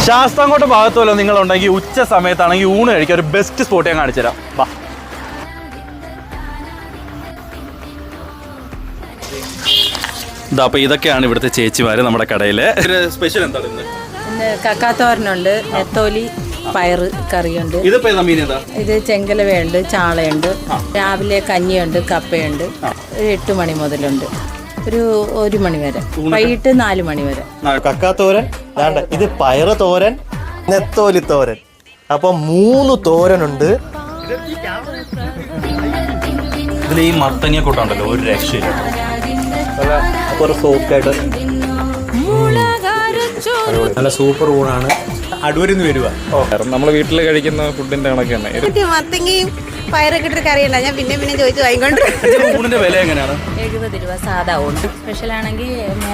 ശാസ്താംകോട്ട ഭാഗത്തുമല്ലോ നിങ്ങളുണ്ടെങ്കിൽ ഉച്ച സമയത്താണെങ്കിൽ ഊണ് കഴിക്കാൻ ഒരു ബെസ്റ്റ് സ്പോട്ട് ഞാൻ കാണിച്ചു തരാം. വാ. അപ്പോൾ ഇതൊക്കെയാണ് ഇവിടുത്തെ ചേച്ചിമാർ നമ്മുടെ കടയിലെ സ്പെഷ്യൽ. എന്താണ് ഇന്ന്? കക്കാത്തോരനുണ്ട്, നെത്തോലി പയറ് കറിയുണ്ട്. ഇതിപ്പോ മീൻ ഏതാ? ഇത് ചെങ്കലവയുണ്ട്, ചാളയുണ്ട്, രാവിലെ കഞ്ഞിയുണ്ട്, കപ്പയുണ്ട്. 8 മണി മുതലുണ്ട്, ഒരു 1 മണി വരെ, വൈകിട്ട് 4 മണി വരെ. കക്കാത്തോരൻ, ഇത് പയറ് തോരൻ, നെത്തോലി തോരൻ. അപ്പൊ 3 തോരനുണ്ട്. ഇതിൽ ഈ മത്തങ്ങ കൂട്ടാണ്ടല്ലോ ഒരു രക്ഷയില്ല. സോഫ്റ്റായിട്ട് നല്ല സൂപ്പർ ഊണാണ്. അടൂരിന്ന് വരുക. നമ്മൾ വീട്ടിൽ കഴിക്കുന്ന ഫുഡിന്റെ കണക്ക് തന്നെ. മത്തങ്ങയും പയറൊക്കെ ഇട്ടിട്ട് കറിയല്ല. ഞാൻ പിന്നെ ചോദിച്ചു വാങ്ങിക്കൊണ്ട്. ഊണിന്റെ വില എങ്ങനെയാണ്? 70 രൂപ സാധാ ഊണ്. സ്പെഷ്യൽ ആണെങ്കിൽ